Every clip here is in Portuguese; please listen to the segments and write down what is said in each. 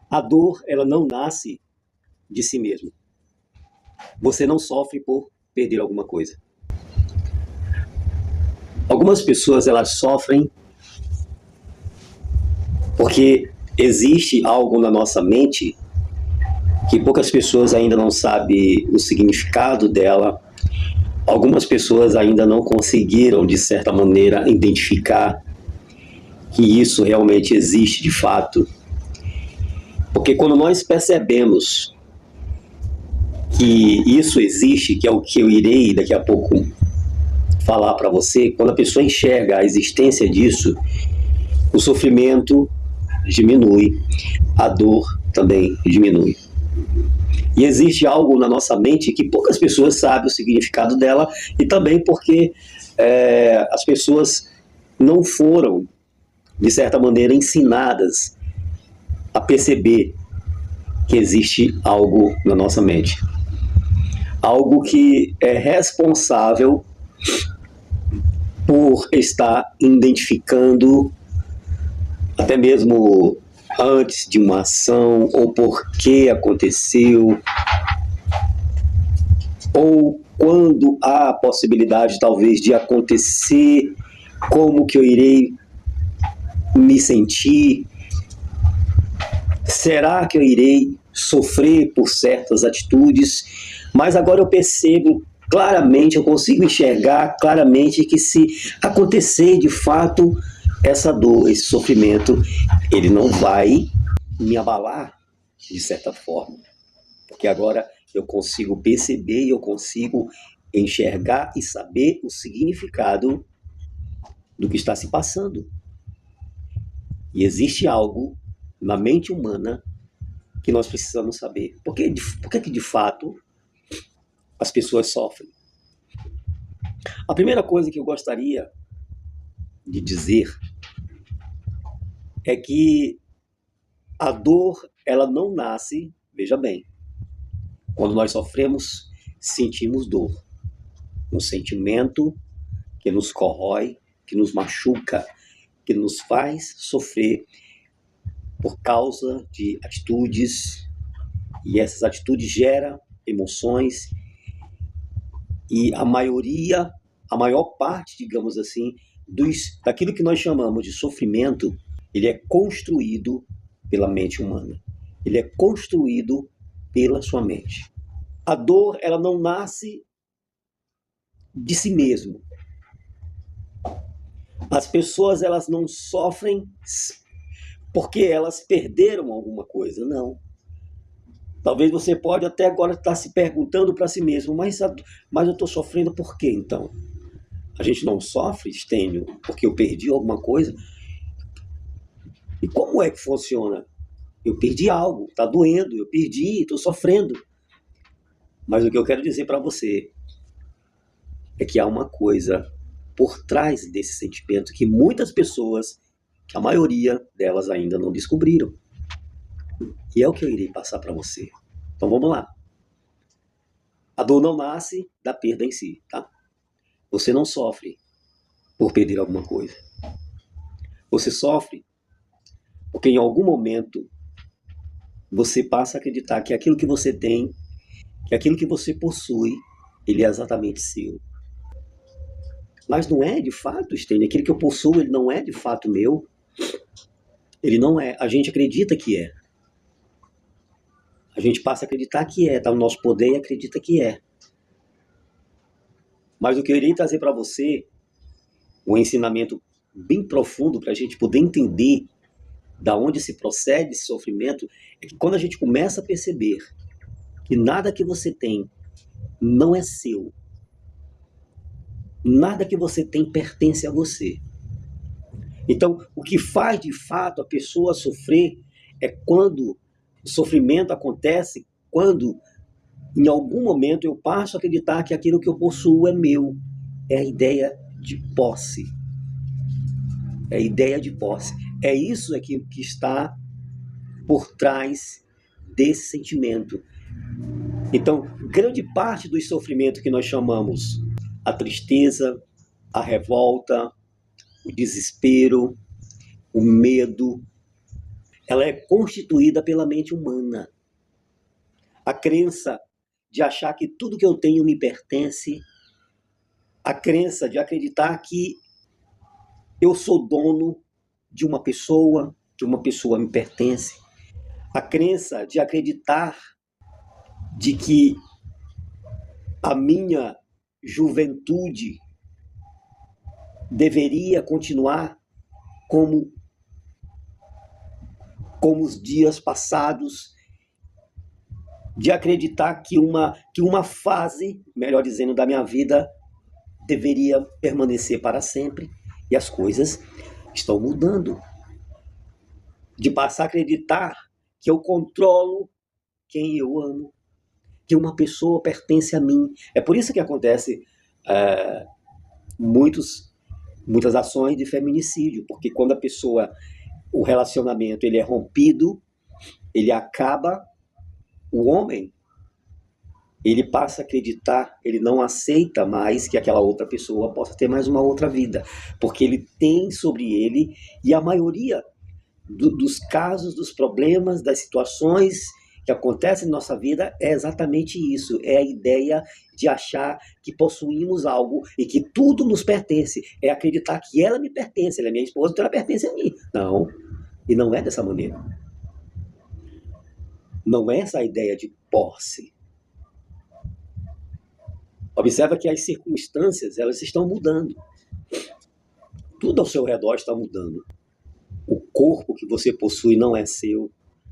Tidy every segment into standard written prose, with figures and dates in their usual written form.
A dor, ela não nasce de si mesma. Você não sofre por perder alguma coisa. Algumas pessoas, elas sofrem porque existe algo na nossa mente que poucas pessoas ainda não sabem o significado dela. Algumas pessoas ainda não conseguiram, de certa maneira, identificar que isso realmente existe de fato. Porque quando nós percebemos que isso existe, que é o que eu irei daqui a pouco falar para você, quando a pessoa enxerga a existência disso, o sofrimento diminui, a dor também diminui. E existe algo na nossa mente que poucas pessoas sabem o significado dela, e também porque as pessoas não foram, de certa maneira, ensinadas a perceber que existe algo na nossa mente. Algo que é responsável por estar identificando, até mesmo antes de uma ação, ou por que aconteceu, ou quando há a possibilidade talvez de acontecer, como que eu irei me sentir, será que eu irei sofrer por certas atitudes? Mas agora eu percebo claramente, eu consigo enxergar claramente que se acontecer de fato essa dor, esse sofrimento, ele não vai me abalar de certa forma. Porque agora eu consigo perceber e eu consigo enxergar e saber o significado do que está se passando. E existe algo na mente humana que nós precisamos saber. Por que que de fato as pessoas sofrem? A primeira coisa que eu gostaria de dizer é que a dor, ela não nasce, veja bem, quando nós sofremos, sentimos dor. Um sentimento que nos corrói, que nos machuca, que nos faz sofrer por causa de atitudes, e essas atitudes geram emoções, e a maior parte, digamos assim, daquilo que nós chamamos de sofrimento, ele é construído pela mente humana. Ele é construído pela sua mente. A dor, ela não nasce de si mesmo. As pessoas, elas não sofrem porque elas perderam alguma coisa, não. Talvez você pode até agora estar se perguntando para si mesmo, mas eu estou sofrendo por quê, então? A gente não sofre, Stênio, porque eu perdi alguma coisa? E como é que funciona? Eu perdi algo, está doendo, eu perdi, estou sofrendo. Mas o que eu quero dizer para você é que há uma coisa por trás desse sentimento que muitas pessoas, que a maioria delas ainda não descobriram. E é o que eu irei passar para você. Então vamos lá. A dor não nasce da perda em si, tá? Você não sofre por perder alguma coisa. Você sofre porque em algum momento você passa a acreditar que aquilo que você tem, que aquilo que você possui, ele é exatamente seu. Mas não é de fato, Stênio. Aquilo que eu possuo, ele não é de fato meu. Ele não é. A gente acredita que é. A gente passa a acreditar que é. Está no nosso poder e acredita que é. Mas o que eu irei trazer para você, um ensinamento bem profundo para a gente poder entender da onde se procede esse sofrimento, é que quando a gente começa a perceber que nada que você tem não é seu, nada que você tem pertence a você. Então, o que faz de fato a pessoa sofrer é quando o sofrimento acontece, quando em algum momento eu passo a acreditar que aquilo que eu possuo é meu. É a ideia de posse. É a ideia de posse. É isso aqui que está por trás desse sentimento. Então, grande parte do sofrimento que nós chamamos a tristeza, a revolta, o desespero, o medo, ela é constituída pela mente humana. A crença de achar que tudo que eu tenho me pertence, a crença de acreditar que eu sou dono de uma pessoa, que uma pessoa me pertence, a crença de acreditar de que a minha juventude deveria continuar como os dias passados, de acreditar que uma fase, melhor dizendo, da minha vida deveria permanecer para sempre, e as coisas estão mudando. De passar a acreditar que eu controlo quem eu amo, que uma pessoa pertence a mim. É por isso que acontece muitas ações de feminicídio, porque quando a pessoa, o relacionamento ele é rompido, ele acaba, o homem, ele passa a acreditar, ele não aceita mais que aquela outra pessoa possa ter mais uma outra vida, porque ele tem sobre ele, e a maioria dos casos, dos problemas, das situações que acontecem em nossa vida é exatamente isso, é a ideia de achar que possuímos algo e que tudo nos pertence, é acreditar que ela me pertence, ela é minha esposa, então ela pertence a mim. Não, e não é dessa maneira. Não é essa a ideia de posse. Observa que as circunstâncias, elas estão mudando. Tudo ao seu redor está mudando. O corpo que você possui não é seu.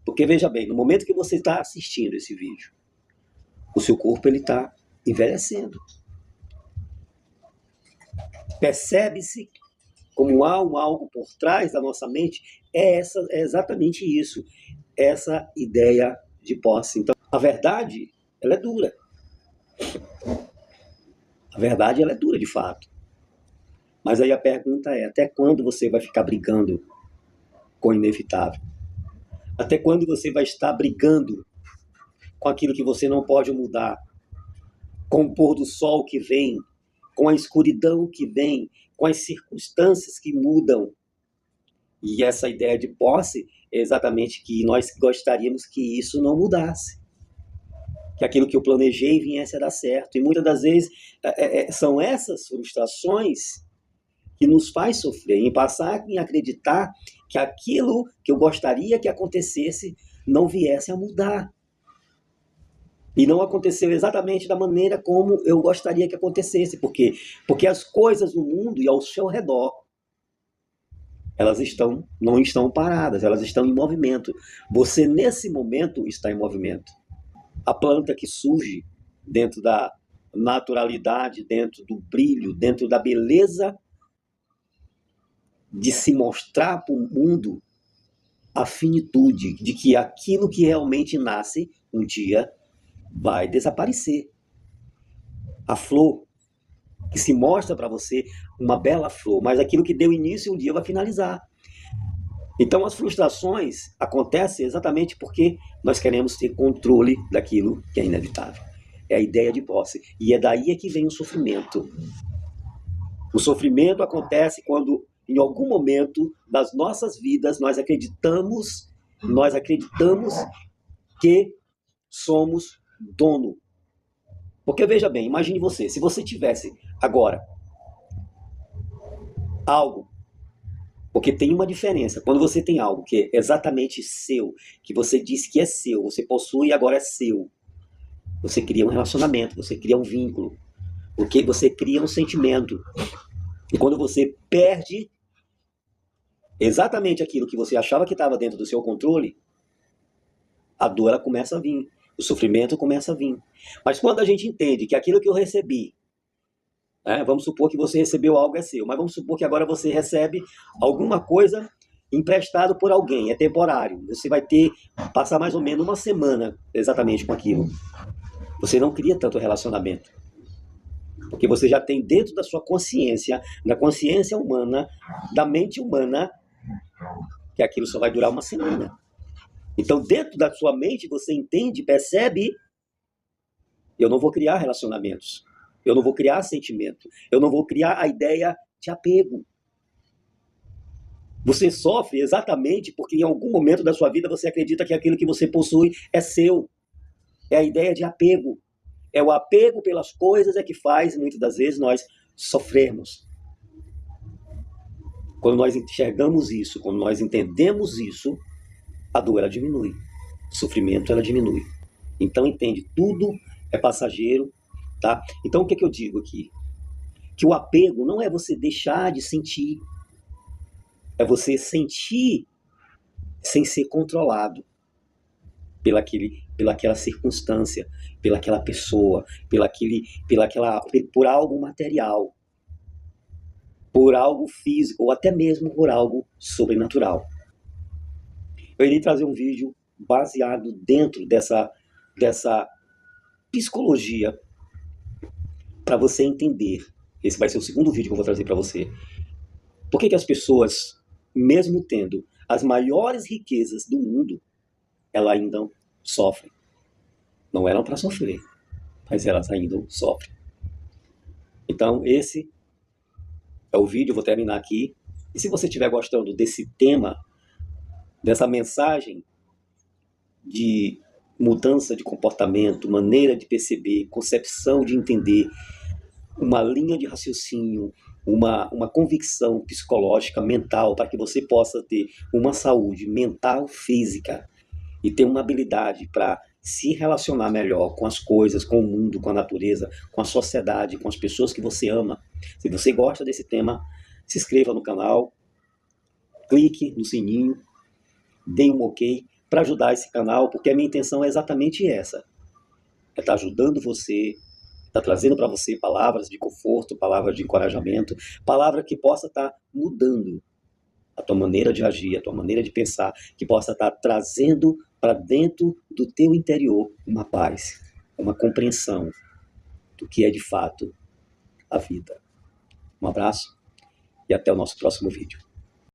Porque, veja bem, no momento que você está assistindo esse vídeo, o seu corpo está envelhecendo. Percebe-se como há algo por trás da nossa mente, é exatamente isso, essa ideia de posse. Então, a verdade, ela é dura. A verdade, ela é dura de fato. Mas aí a pergunta é, até quando você vai ficar brigando com o inevitável? Até quando você vai estar brigando com aquilo que você não pode mudar? Com o pôr do sol que vem, com a escuridão que vem, com as circunstâncias que mudam. E essa ideia de posse é exatamente que nós gostaríamos que isso não mudasse. Que aquilo que eu planejei viesse a dar certo. E muitas das vezes são essas frustrações que nos faz sofrer, em passar em acreditar que aquilo que eu gostaria que acontecesse não viesse a mudar. E não aconteceu exatamente da maneira como eu gostaria que acontecesse. Por quê? Porque as coisas no mundo e ao seu redor, elas não estão paradas, elas estão em movimento. Você, nesse momento, está em movimento. A planta que surge dentro da naturalidade, dentro do brilho, dentro da beleza de se mostrar para o mundo a finitude de que aquilo que realmente nasce um dia vai desaparecer. A flor que se mostra para você uma bela flor, mas aquilo que deu início um dia vai finalizar. Então as frustrações acontecem exatamente porque nós queremos ter controle daquilo que é inevitável. É a ideia de posse. E é daí que vem o sofrimento. O sofrimento acontece quando, em algum momento das nossas vidas, nós acreditamos que somos dono. Porque veja bem, imagine você, se você tivesse agora algo, porque tem uma diferença, quando você tem algo que é exatamente seu, que você disse que é seu, você possui e agora é seu, você cria um relacionamento, você cria um vínculo, porque você cria um sentimento. E quando você perde exatamente aquilo que você achava que estava dentro do seu controle, a dor ela começa a vir, o sofrimento começa a vir. Mas quando a gente entende que aquilo que eu recebi, vamos supor que você recebeu algo é seu, mas vamos supor que agora você recebe alguma coisa emprestado por alguém, é temporário. Você vai passar mais ou menos uma semana exatamente com aquilo. Você não cria tanto relacionamento. Porque você já tem dentro da sua consciência, da consciência humana, da mente humana, que aquilo só vai durar uma semana. Então, dentro da sua mente, você entende, percebe, eu não vou criar relacionamentos. Eu não vou criar sentimento. Eu não vou criar a ideia de apego. Você sofre exatamente porque em algum momento da sua vida você acredita que aquilo que você possui é seu. É a ideia de apego. É o apego pelas coisas é que faz, muitas das vezes, nós sofrermos. Quando nós enxergamos isso, quando nós entendemos isso, a dor ela diminui. O sofrimento ela diminui. Então entende, tudo é passageiro, tá? Então o que eu digo aqui? Que o apego não é você deixar de sentir, é você sentir sem ser controlado pelaquela circunstância, pelaquela pessoa, por algo material, por algo físico ou até mesmo por algo sobrenatural. Eu irei trazer um vídeo baseado dentro dessa psicologia para você entender. Esse vai ser o segundo vídeo que eu vou trazer para você. Por que as pessoas, mesmo tendo as maiores riquezas do mundo, elas ainda sofrem? Não eram para sofrer, mas elas ainda sofrem. Então, esse é o vídeo, eu vou terminar aqui. E se você estiver gostando desse tema, dessa mensagem de mudança de comportamento, maneira de perceber, concepção de entender, uma linha de raciocínio, uma convicção psicológica, mental, para que você possa ter uma saúde mental, física e ter uma habilidade para se relacionar melhor com as coisas, com o mundo, com a natureza, com a sociedade, com as pessoas que você ama. Se você gosta desse tema, se inscreva no canal, clique no sininho, dê um ok para ajudar esse canal, porque a minha intenção é exatamente essa. É estar ajudando você, está trazendo para você palavras de conforto, palavras de encorajamento, palavra que possa estar mudando a tua maneira de agir, a tua maneira de pensar, que possa estar trazendo para dentro do teu interior uma paz, uma compreensão do que é de fato a vida. Um abraço e até o nosso próximo vídeo.